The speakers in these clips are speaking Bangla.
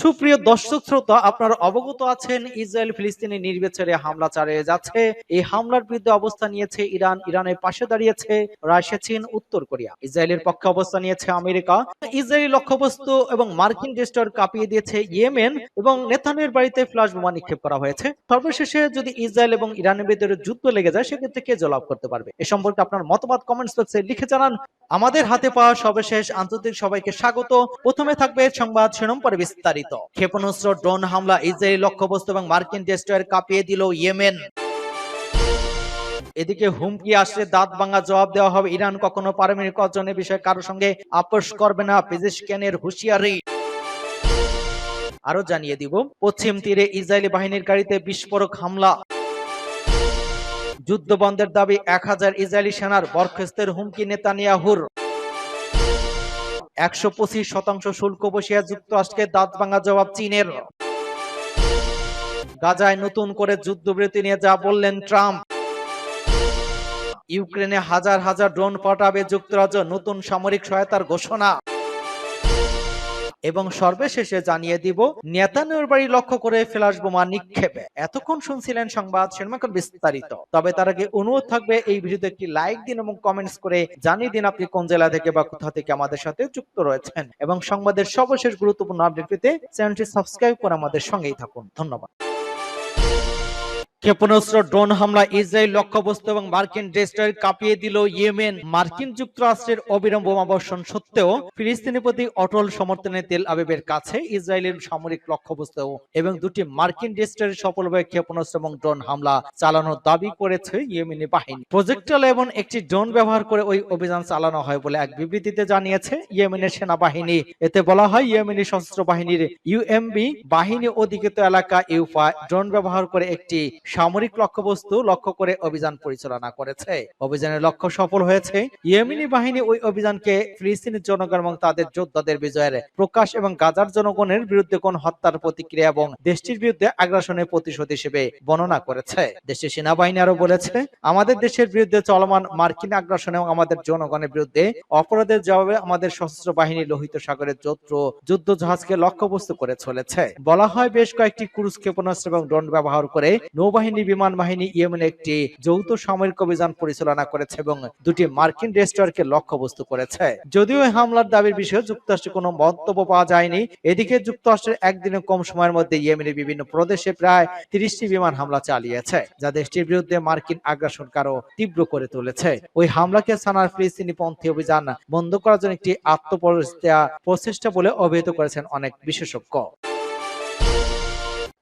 সুপ্রিয় দর্শক শ্রোতা, আপনারা অবগত আছেন ইসরায়েল ফিলিস্তিনি নির্বিচারে হামলা চালিয়ে যাচ্ছে। এই হামলার বিরুদ্ধে অবস্থান নিয়েছে ইরান, ইরানের পাশে দাঁড়িয়েছে রাশিয়া, চীন, উত্তর কোরিয়া। ইসরায়েলের পক্ষে অবস্থান নিয়েছে আমেরিকা। ইসরায়েলি লক্ষ্যবস্তু এবং মার্কিন ডেস্ট্রয়ার কাঁপিয়ে দিয়েছে ইয়েমেন এবং নেতানিয়াহুর বাড়িতে ফ্লাশ বোমা নিক্ষেপ করা হয়েছে। সর্বশেষে যদি ইসরায়েল এবং ইরানের ভিতরে যুদ্ধ লেগে যায়, সেক্ষেত্রে কে জয়লাভ করতে পারবে? এ সম্পর্কে আপনার মতামত কমেন্টস বক্সে লিখে জানান। আমাদের হাতে পাওয়া সর্বশেষ আন্তর্জাতিক সবাইকে স্বাগত। প্রথমে থাকবে সংবাদ শিরোনাম, পরে বিস্তারিত। ক্ষেপণাস্ত্র, ড্রোন হামলা, ইসরায়েলি লক্ষ্যবস্তু এবং মার্কিন ডেস্ট্রয়ার কাঁপিয়ে দিল ইয়েমেন। এদিকে হুমকি আসলে দাঁত ভাঙা জবাব দেওয়া হবে। ইরান কখনো পারমাণবিক অর্জনের বিষয়ে কারোর সঙ্গে আপোষ করবে না, পেজেশকিয়ানের হুঁশিয়ারি। আরো জানিয়ে দিব, পশ্চিম তীরে ইসরায়েলি বাহিনীর গাড়িতে বিস্ফোরক হামলা। যুদ্ধ বন্ধের দাবি 1000 ইসরায়েলি সেনার, বরখাস্তের হুমকি নেতানিয়াহুর। 125% শুল্ক বসিয়ে যুক্তরাষ্ট্রকে দাঁত ভাঙা জবাব চীনের। গাজায় নতুন করে যুদ্ধবিরতি নিয়ে যা বললেন ট্রাম্প। ইউক্রেনে হাজার হাজার ড্রোন পাঠাবে যুক্তরাজ্য, নতুন সামরিক সহায়তার ঘোষণা। এবং সর্বশেষে জানিয়ে দিব, নেতানিয়াহুর বাড়ি লক্ষ্য করে ফ্লাশ বোমা নিক্ষেপে। এতক্ষণ শুনছিলেন সংবাদ শিরোনাম, বিস্তারিত। তবে তার আগে অনুরোধ থাকবে, এই ভিডিওতে একটি লাইক দিন এবং কমেন্টস করে জানিয়ে দিন আপনি কোন জেলা থেকে বা কোথা থেকে আমাদের সাথে যুক্ত রয়েছেন, এবং সংবাদের সর্বশেষ গুরুত্বপূর্ণ আপডেট পেতে চ্যানেলটি সাবস্ক্রাইব করে আমাদের সঙ্গেই থাকুন। ধন্যবাদ। ক্ষেপণাস্ত্র, ড্রোন হামলা, ইসরায়েল লক্ষ্যবস্তু এবং মার্কিন ডেস্ট্রয়ার কাঁপিয়ে দিল ইয়েমেন। মার্কিন যুক্তরাষ্ট্রের অবিরাম বোমাবর্ষণ সত্ত্বেও ফিলিস্তিনের প্রতি অটল সমর্থনে তেল আবিবের কাছে ইসরায়েলের সামরিক লক্ষ্যবস্তু এবং দুটি মার্কিন ডেস্ট্রয়ার সফলভাবে ক্ষেপণাস্ত্র এবং ড্রোন হামলা চালানোর দাবি করেছে ইয়েমেনি বাহিনী। প্রজেক্টল এবং একটি ড্রোন ব্যবহার করে ওই অভিযান চালানো হয় বলে এক বিবৃতিতে জানিয়েছে ইয়েমেনের সেনাবাহিনী। এতে বলা হয়, ইয়েমেনি সশস্ত্র বাহিনীর ইউএমবি বাহিনী অধিকৃত এলাকা ইউফা ড্রোন ব্যবহার করে একটি সামরিক লক্ষ্যবস্তু লক্ষ্য করে অভিযান পরিচালনা করেছে। অভিযানের লক্ষ্য সফল হয়েছে। ইয়েমেনি বাহিনী ওই অভিযানকে ফিলিস্তিনের জনগণ এবং তাদের যোদ্ধাদের বিজয়ের প্রকাশ এবং গাজার জনগণের বিরুদ্ধে কোন হত্যার প্রতিক্রিয়া এবং দেশটির বিরুদ্ধে আগ্রাসনের প্রতিশোধ হিসেবে বর্ণনা করেছে। দেশের সেনাবাহিনী আরো বলেছে, আমাদের দেশের বিরুদ্ধে চলমান মার্কিন আগ্রাসন এবং আমাদের জনগণের বিরুদ্ধে অপরাধের জবাবে আমাদের সশস্ত্র বাহিনী লোহিত সাগরের যুদ্ধ জাহাজকে লক্ষ্যবস্তু করে চলেছে। বলা হয়, বেশ কয়েকটি ক্রুজ ক্ষেপণাস্ত্র এবং ড্রোন ব্যবহার করে নৌবাহিনী, বিমান বাহিনী ইয়েমেনে একটি যৌথ সামরিক অভিযান পরিচালনা করেছে এবং দুটি মার্কিন ডেস্ট্রয়ারকে লক্ষ্যবস্তু করেছে। যদিও এই হামলার দাবির বিষয়ে যুক্তরাষ্ট্রের কোনো মন্তব্য পাওয়া যায়নি। এদিকে যুক্তরাষ্ট্রের একদিনের কম সময়ের মধ্যে ইয়েমেনের বিভিন্ন প্রদেশে প্রায় 30টি বিমান হামলা চালিয়েছে, যা দেশটির বিরুদ্ধে মার্কিন আগ্রাসনকে আরো তীব্র করে তুলেছে। ওই হামলাকে সানার ফিলিস্তিনি পন্থী অভিযান বন্ধ করার জন্য একটি প্রচেষ্টা বলে অভিহিত করেছেন অনেক বিশেষজ্ঞ।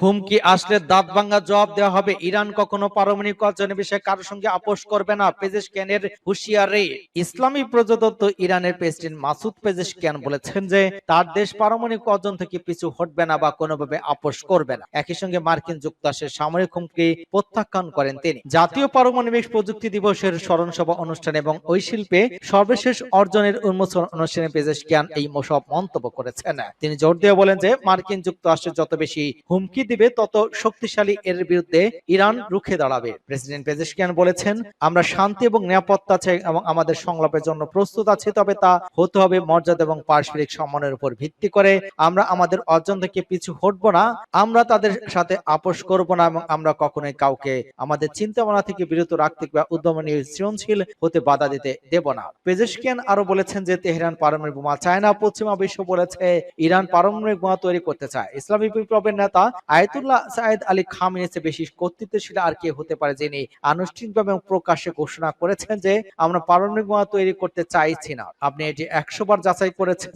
হুমকি আসলে দাঁত ভাঙা জবাব দেওয়া হবে। ইরান কখনো পারমাণবিক অর্জনের বিষয়ে কারোর সঙ্গে আপোষ করবে না, পেজেশকিয়ানের হুঁশিয়ারি। ইসলামী প্রজাতন্ত্র ইরানের প্রেসিডেন্ট মাসুদ পেজেশকিয়ান বলেছেন যে তার দেশ পারমাণবিক অর্জন থেকে পিছু হটবে না বা কোনোভাবে আপোষ করবে না। একই সঙ্গে মার্কিন যুক্তরাষ্ট্রের সামরিক হুমকি প্রত্যাখ্যান করেন তিনি। জাতীয় পারমাণবিক প্রযুক্তি দিবসের স্মরণ সভা অনুষ্ঠান এবং ওই শিল্পে সর্বশেষ অর্জনের উন্মোচন অনুষ্ঠানে পেজেশকিয়ান এই সব মন্তব্য করেছেন। তিনি জোর দিয়ে বলেন যে মার্কিন যুক্তরাষ্ট্রের যত বেশি হুমকি দিবে, তত শক্তিশালী এর বিরুদ্ধে ইরান রুখে দাঁড়াবে। প্রেসিডেন্ট পেজেশকিয়ান বলেছেন, আমরা শান্তি এবং নিরাপত্তা চাই এবং আমাদের সংলাপের জন্য প্রস্তুত আছি, তবে তা হতে হবে মর্যাদা এবং পারস্পরিক সম্মানের উপর ভিত্তি করে। আমরা আমাদের অর্জন থেকে পিছু হটব না, আমরা তাদের সাথে আপোষ করব না এবং আমরা কখনোই কাউকে আমাদের চিন্তা ভাবনা থেকে বিরত রাখতে বা উদ্যমী সৃজনশীল হতে বাধা দিতে দেব না। পেজেশকিয়ান আরো বলেছেন যে তেহরান পারমাণবিক বোমা চায় না। পশ্চিমা বিশ্ব বলেছে ইরান পারমাণবিক বোমা তৈরি করতে চায়। ইসলামী বিপ্লবের নেতা আয়াতুল্লাহ সাইদ আলী খামেনির চেয়ে বেশি কর্তৃত্বশীল আর কে হতে পারে, যিনি আনুষ্ঠানিকভাবে প্রকাশ্যে ঘোষণা করেছেন যে আমরা পারমাণবিক বোমা তৈরি করতে চাইছি না। আপনি এটি 100 বার যাচাই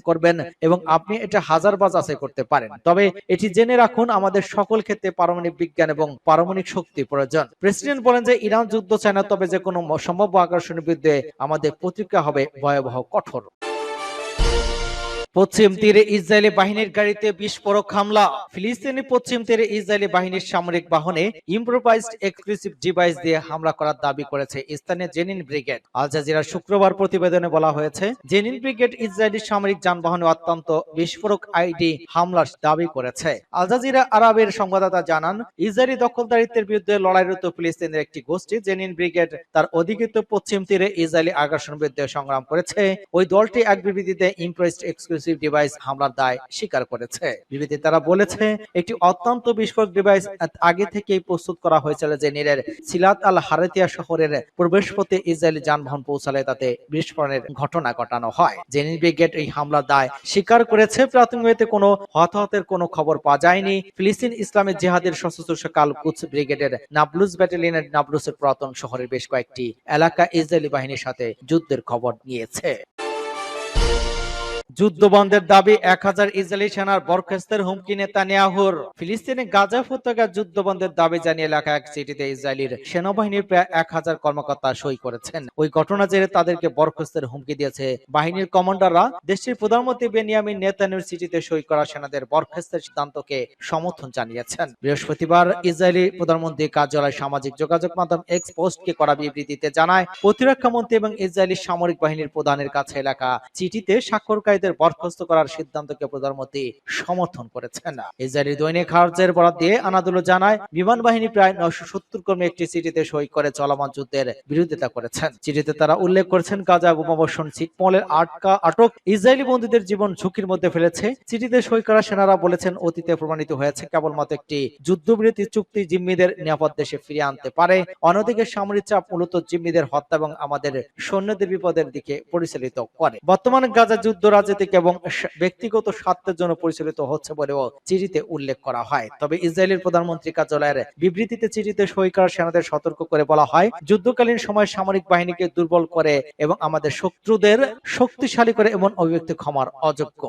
করবেন এবং আপনি এটা 1000 বার যাচাই করতে পারেন, তবে এটি জেনে রাখুন, আমাদের সকল ক্ষেত্রে পারমাণবিক বিজ্ঞান এবং পারমাণবিক শক্তি প্রয়োজন। প্রেসিডেন্ট বলেন যে ইরান যুদ্ধ চায় না, তবে যে কোনো সম্ভাব্য আগ্রাসনের বিরুদ্ধে আমাদের প্রতিক্রিয়া হবে ভয়াবহ কঠোর। পশ্চিম তীরে ইসরায়েলি বাহিনীর গাড়িতে বিস্ফোরক হামলা। ফিলিস্তিনি পশ্চিম তীরে ইসরায়েলি বাহিনীর সামরিক বাহনে ইম্প্রোভাইজড এক্সপ্লোসিভ ডিভাইস দিয়ে হামলা করার দাবি করেছে স্থানীয় জেনিন ব্রিগেড। আল জাজিরার শুক্রবার প্রতিবেদনে বলা হয়েছে, জেনিন ব্রিগেড ইসরায়েলি সামরিক যানবাহনে অত্যন্ত বিস্ফোরক আইডি হামলার দাবি করেছে। আল জাজিরা আরবের সংবাদদাতা জানান, ইসরায়েলি দখলদারিত্বের বিরুদ্ধে লড়াইরত ফিলিস্তিনের একটি গোষ্ঠী জেনিন ব্রিগেড তার অধিকৃত পশ্চিম তীরে ইসরায়েলি আগ্রাসনের বিরুদ্ধে সংগ্রাম করেছে। ওই দলটি এক বিবৃতিতে ইম্প্রোভাইজড এক্সক্লুসিভ এক্সপ্লোসিভ ডিভাইস হামলার দায় স্বীকার করেছে। বিবৃতি তারা বলেছে একটি অত্যন্ত বিস্ফোরক ডিভাইস আগে থেকেই প্রস্তুত করা হয়েছিল যে নীরের সিলাত আল হারেতিয়া শহরের প্রবেশপথে ইসরায়েলি যানবাহন পৌঁছালে তাতে বিস্ফোরণের ঘটনা ঘটানো হয়। জেনিন ব্রিগেড এই হামলার দায় স্বীকার করেছে। প্রাথমিকভাবে কোনো হতাহতের কোনো খবর পাওয়া যায়নি। ফিলিস্তিন ইসলামী জিহাদের সশস্ত্র কাল কুদস ব্রিগেডের নাবলুস ব্যাটালিয়নের নাবলুসের পুরাতন শহরের বেশ কয়েকটি এলাকা ইসরায়েলি বাহিনীর সাথে যুদ্ধের খবর নিয়েছে। যুদ্ধ বন্ধের দাবি 1000 ইসরায়েলি সেনার বরখাস্তের হুমকি নেতানিয়াহুর। ফিলিস্তিনে গাজা উপত্যকার যুদ্ধ বন্ধের দাবি জানিয়ে লেখা এক চিঠিতে ইসরায়েলের সেনাবাহিনীর প্রায় 1000 কর্মকর্তা সই করেছেন। ওই ঘটনা জেরে তাদেরকে বরখাস্তের হুমকি দিয়েছে বাহিনীর কমান্ডাররা। দেশটির প্রধানমন্ত্রী বেনিয়ামিন নেতানিয়াহুর চিঠিতে সই করা সেনাদের বরখাস্তের সিদ্ধান্তকে সমর্থন জানিয়েছেন। বৃহস্পতিবার ইসরায়েলি প্রধানমন্ত্রী কার্যালয় সামাজিক যোগাযোগ মাধ্যম এক্স পোস্টকে করা বিবৃতিতে জানায়, প্রতিরক্ষা মন্ত্রী এবং ইসরায়েলি সামরিক বাহিনীর প্রধানের কাছে লেখা চিঠিতে স্বাক্ষরকারীদের বরখাস্ত করার সিদ্ধান্তকে প্রধানমন্ত্রী সমর্থন করেছেন। ইসরায়েলি দৈনিক হার্জের বরাত দিয়ে আনাদোলু জানায়, বিমান বাহিনী প্রায় 970 কর্মী একটি চিঠিতে সই করে চলমান যুদ্ধের বিরোধিতা করেছেন। চিঠিতে তারা উল্লেখ করেছেন গাজা বোমাবর্ষণ ছিটমহলের আটক ইসরায়েলি বন্দীদের জীবন ঝুঁকির মধ্যে ফেলেছে। চিঠিতে সই করা সেনারা বলেছেন, অতীতে প্রমাণিত হয়েছে কেবলমাত্র একটি যুদ্ধবিরতি চুক্তি জিম্মিদের নিরাপদ দেশে ফিরিয়ে আনতে পারে। অন্যদিকে সামরিক চাপ মূলত জিম্মিদের হত্যা এবং আমাদের সৈন্যদের বিপদের দিকে পরিচালিত করে। বর্তমানে গাজা যুদ্ধ রাজনীতিক এবং ব্যক্তিগত স্বার্থের জন্য পরিচালিত হচ্ছে বলেও চিঠিতে উল্লেখ করা হয়। তবে ইসরায়েলের প্রধানমন্ত্রী কার্যালয়ের বিবৃতিতে চিঠিতে সই করা সেনাদের সতর্ক করে বলা হয়, যুদ্ধকালীন সময় সামরিক বাহিনীকে দুর্বল করে এবং আমাদের শত্রুদের শক্তিশালী করে এমন অভিব্যক্তি ক্ষমার অযোগ্য।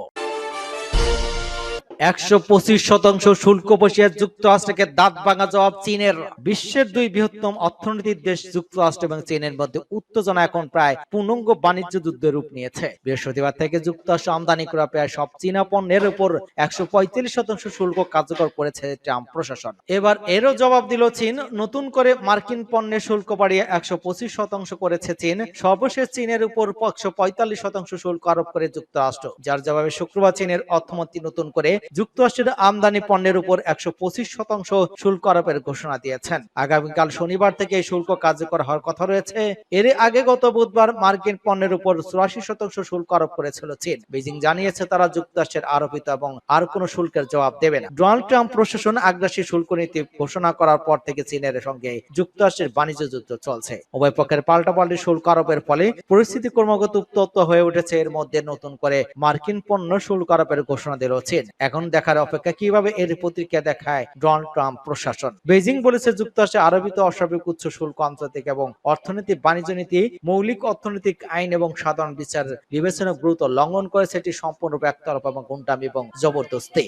125% শুল্ক বসিয়ে যুক্তরাষ্ট্রকে দাঁত ভাঙা জবাব চীনের। বিশ্বের দুই বৃহত্তম অর্থনীতির দেশ যুক্তরাষ্ট্র এবং চীনের মধ্যে উত্তেজনা এখন প্রায় পূর্ণাঙ্গ বাণিজ্য যুদ্ধের রূপ নিয়েছে। বৃহস্পতিবার থেকে যুক্তরাষ্ট্র আমদানি করা প্রায় সব চীনা পণ্যের উপর 145% শুল্ক কার্যকর করেছে ট্রাম্প প্রশাসন। এবার এরও জবাব দিল চীন। নতুন করে মার্কিন পণ্যের শুল্ক বাড়িয়ে 125% করেছে চীন। সর্বশেষ চীনের উপর 145% শুল্ক আরোপ করে যুক্তরাষ্ট্র, যার জবাবে শুক্রবার চীনের অর্থমন্ত্রী নতুন করে যুক্তরাষ্ট্রের আমদানি পণ্যের উপর 125% শুল্ক আরোপের ঘোষণা দিয়েছেন। আগামীকাল শনিবার থেকে এই শুল্ক কার্যকর হওয়ার কথা রয়েছে। এর আগে গত বুধবার মার্কিন পণ্যের উপর 84% শুল্ক আরোপ করেছিল চীন। বেজিং জানিয়েছে তারা যুক্তরাষ্ট্রের আরোপিত এবং আর কোনো শুল্কের জবাব দেবে না। ডোনাল্ড ট্রাম্প প্রশাসন আগ্রাসী শুল্ক নীতি ঘোষণা করার পর থেকে চীনের সঙ্গে যুক্তরাষ্ট্রের বাণিজ্য যুদ্ধ চলছে। উভয় পক্ষের পাল্টাপাল্টি শুল্ক আরোপের ফলে পরিস্থিতি ক্রমাগত উত্তপ্ত হয়ে উঠেছে। এর মধ্যে নতুন করে মার্কিন পণ্য শুল্ক আরোপের ঘোষণা দিল চীন। এখন দেখার অপেক্ষা কিভাবে এর প্রতিক্রিয়া দেখায় ডোনাল্ড ট্রাম্প প্রশাসন। বেজিং বলেছে যুক্তরাষ্ট্রে আরোপিত অস্বাভাবিক উচ্চ শুল্ক আন্তর্জাতিক এবং অর্থনৈতিক বাণিজ্য নীতি, মৌলিক অর্থনৈতিক আইন এবং সাধারণ বিচার বিবেচনা গুরুত্ব লঙ্ঘন করেছে। এটি সম্পূর্ণরূপে একতরফা এবং গুন্ডামি এবং জবরদস্তি।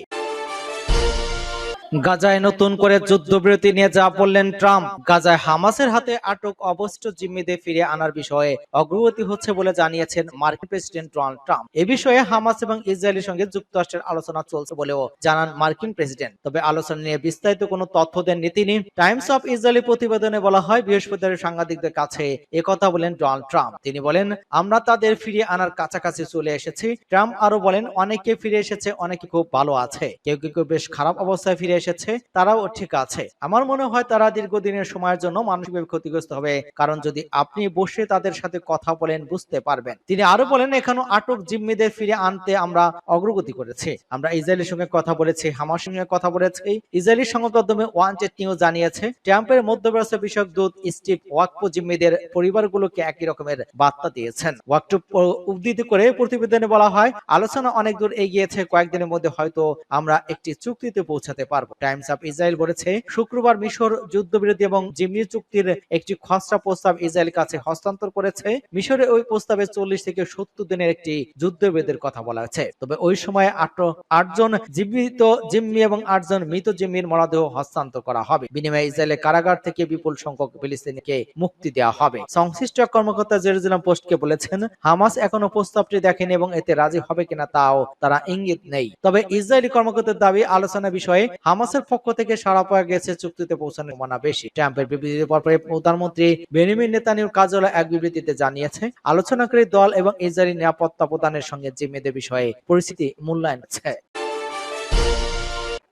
গাজায় নতুন করে যুদ্ধবিরতি নিয়ে যা বললেন ট্রাম্প। গাজায় হামাসের হাতে আটক অবশিষ্ট জিম্মিদের ফিরিয়ে আনার বিষয়ে অগ্রগতি হচ্ছে বলে জানিয়েছেন মার্কিন প্রেসিডেন্ট ডোনাল্ড ট্রাম্প। এ বিষয়ে হামাস এবং ইসরায়েলের সঙ্গে যুক্তরাষ্ট্রের আলোচনা চলছে বলেও জানান মার্কিন প্রেসিডেন্ট। তবে আলোচনা নিয়ে বিস্তারিত কোনো তথ্য দেননি তিনি। টাইমস অফ ইসরায়েলি প্রতিবেদনে বলা হয়, বৃহস্পতিবার সাংবাদিকদের কাছে একথা বলেন ডোনাল্ড ট্রাম্প। তিনি বলেন, আমরা তাদের ফিরিয়ে আনার কাছাকাছি চলে এসেছি। ট্রাম্প আরো বলেন, অনেকে ফিরে এসেছে, অনেকে খুব ভালো আছে, কেউ কেউ বেশ খারাপ অবস্থায় ফিরে এসেছে, তারাও ঠিক আছে। আমার মনে হয় তারা দীর্ঘদিনের সময়ের জন্য মানসিকভাবে ক্ষতিগ্রস্ত হবে, কারণ যদি আপনি বসে তাদের সাথে কথা বলেন বুঝতে পারবেন। তিনি আরো বলেন, এখনো আটক জিম্মিদের ফিরে আনতে আমরা অগ্রগতি করেছি। আমরা ইসরায়েলের সঙ্গে কথা বলেছি, হামাসের সঙ্গে কথা বলেছি। ইসরায়েলি সংবাদ মাধ্যমে ওয়ানটেড নিউজ জানিয়েছে, ট্রাম্পের মধ্যপ্রাচ্য বিষয়ক দূত স্টিভ ওয়াকফ জিম্মিদের পরিবারগুলোকে একই রকমের বার্তা দিয়েছেন। ওয়াকফ উদ্ধৃতি করে প্রতিবেদনে বলা হয়, আলোচনা অনেক দূর এগিয়েছে, কয়েকদিনের মধ্যে হয়তো আমরা একটি চুক্তিতে পৌঁছাতে পারবো। টাইমস অফ ইসরায়েল বলেছে, শুক্রবার মিশর যুদ্ধবিরতি এবং জিম্মি চুক্তির একটি খসড়া প্রস্তাব ইসরায়েলের কাছে হস্তান্তর করেছে। মিশরে ওই প্রস্তাবে 40 থেকে 70 দিনের একটি যুদ্ধবিরতির কথা বলা হয়েছে। তবে ওই সময় 8জন জীবিত জিম্মি এবং 8 জন মৃত জিম্মির মরদেহ হস্তান্তর করা হবে। বিনিময়ে ইসরায়েলের কারাগার থেকে বিপুল সংখ্যক ফিলিস্তিনিকে মুক্তি দেওয়া হবে। সংশ্লিষ্ট কর্মকর্তা জেরুজালেম পোস্টকে বলেছেন, হামাস এখনো প্রস্তাবটি দেখেনি এবং এতে রাজি হবে কিনা তাও তারা ইঙ্গিত নেই। তবে ইসরায়েলি কর্মকর্তার দাবি, আলোচনা বিষয়ে হামাসের পক্ষ থেকে সাড়া পাওয়া গেছে, চুক্তিতে পৌঁছানোর সম্ভাবনা বেশি। ট্রাম্পের বিবৃতির পর প্রধানমন্ত্রী বেনিয়ামিন নেতানিয়াহুর কার্যালয় এক বিবৃতিতে জানিয়েছে, আলোচনাকারী দল এবং ইসরায়েলি নিরাপত্তা প্রদানের সঙ্গে জিম্মিদের বিষয়ে পরিস্থিতি মূল্যায়ন আছে।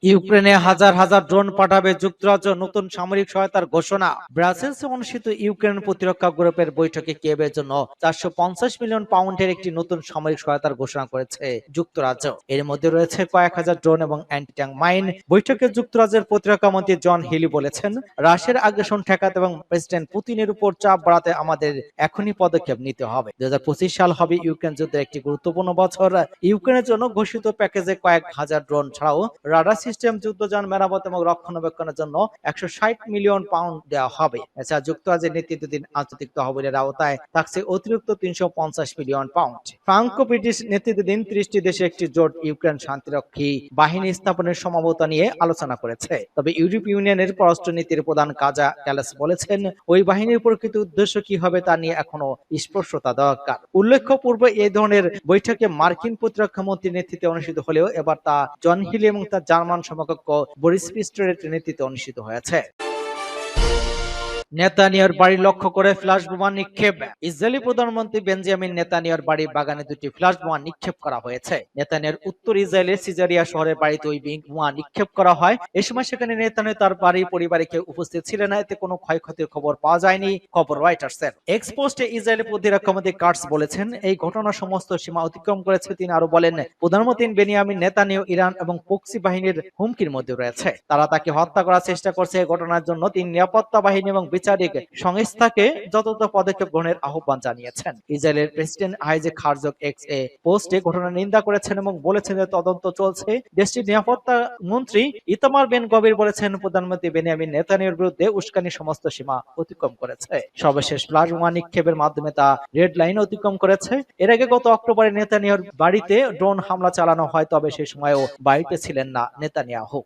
ইউক্রেনে হাজার হাজার ড্রোন পাঠাবে যুক্তরাজ্য, নতুন সামরিক সহায়তার ঘোষণা। ব্রাসেলসে অনুষ্ঠিত ইউক্রেন প্রতিরক্ষা গ্রুপের বৈঠকে কিয়েভের জন্য 450 মিলিয়ন পাউন্ডের একটি নতুন সামরিক সহায়তার ঘোষণা করেছে যুক্তরাজ্য। এর মধ্যে রয়েছে কয়েক হাজার ড্রোন এবং অ্যান্টি ট্যাঙ্ক মাইন। বৈঠকে যুক্তরাজ্যের প্রতিরক্ষা মন্ত্রী জন হিলি বলেছেন, রাশিয়ার আগ্রাসন ঠেকাতে এবং প্রেসিডেন্ট পুতিনের উপর চাপ বাড়াতে আমাদের এখনই পদক্ষেপ নিতে হবে। 2025 সাল হবে ইউক্রেন যুদ্ধের একটি গুরুত্বপূর্ণ বছর। ইউক্রেনের জন্য ঘোষিত প্যাকেজে কয়েক হাজার ড্রোন ছাড়াও রাডার সিস্টেম, যুদ্ধযান মেরামত এবং রক্ষণাবেক্ষণের জন্য 160 মিলিয়ন পাউন্ড দেওয়া হবে। এছাড়া যুক্তরাজ্যের নেতৃত্বাধীন আন্তর্জাতিক তহবিলের আওতায় থাকছে অতিরিক্ত 350 মিলিয়ন পাউন্ড। ফ্রাঙ্কো ব্রিটিশ নেতৃত্বাধীন 30টি দেশে একটি জোট ইউক্রেন শান্তিরক্ষী বাহিনী স্থাপনের সম্ভাবনা নিয়ে আলোচনা করেছে। তবে ইউরোপীয় ইউনিয়নের পররাষ্ট্রনীতির প্রধান কাজা ক্যালাস বলেছেন, ওই বাহিনীর প্রকৃত উদ্দেশ্য কি হবে তা নিয়ে এখনো স্পষ্টতা দরকার। উল্লেখ্য, পূর্বে এই ধরনের বৈঠকে মার্কিন প্রতিরক্ষা মন্ত্রীর নেতৃত্বে অনুষ্ঠিত হলেও এবার তা জন হিলি এবং তার জার্মান সমকক্ষ বরিস পিস্টরের নেতৃত্বে অনুষ্ঠিত হয়েছে। নেতানিয়াহুর বাড়ি লক্ষ্য করে ফ্ল্যাশ বোমা নিক্ষেপ। ইসরায়েলি প্রধানমন্ত্রী বেঞ্জামিন নেতানিয়াহুর বাড়ির বাগানে দুটি ফ্ল্যাশ বোমা নিক্ষেপ করা হয়েছে। নেতানিয়াহুর উত্তর ইসরায়েলের সিজারিয়া শহরের বাড়িতে ওই বোমা নিক্ষেপ করা হয়। এ সময় সেখানে নেতানিয়াহু তার বাড়ির পরিবারে কেউ উপস্থিত ছিলেন না। এতে কোনো ক্ষয়ক্ষতির খবর পাওয়া যায়নি, খবর রয়টার্সের। এক্স পোস্টে ইসরায়েলি প্রতিরক্ষা মন্ত্রী কাটস বলেছেন, এই ঘটনা সমস্ত সীমা অতিক্রম করেছে। তিনি আরো বলেন, প্রধানমন্ত্রী বেনিয়ামিন নেতানিয়াহু ইরান এবং প্রক্সি বাহিনীর হুমকির মধ্যে রয়েছে। তারা তাকে হত্যা করার চেষ্টা করছে। এই ঘটনার জন্য তিনি নিরাপত্তা বাহিনী এবং বিচারিক সংস্থাকে যথাযথ পদক্ষেপ গ্রহণের আহ্বান জানিয়েছেন। ইসরায়েলের প্রেসিডেন্ট আইজাক হারজগ এক্স এ পোস্টে ঘটনার নিন্দা করেছেন এবং বলেছেন যে তদন্ত চলছে। দেশটির নিরাপত্তা মন্ত্রী ইতামার বেন গভির বলেছেন, প্রধানমন্ত্রী বেনিয়ামিন নেতানিয়াহুর বিরুদ্ধে উস্কানি সমস্ত সীমা অতিক্রম করেছে। সর্বশেষ ফ্ল্যাশ বোমা নিক্ষেপের মাধ্যমে তা রেড লাইন অতিক্রম করেছে। এর আগে গত অক্টোবরে নেতানিয়াহুর বাড়িতে ড্রোন হামলা চালানো হয়, তবে সেই সময়ও বাড়িতে ছিলেন না নেতানিয়াহু।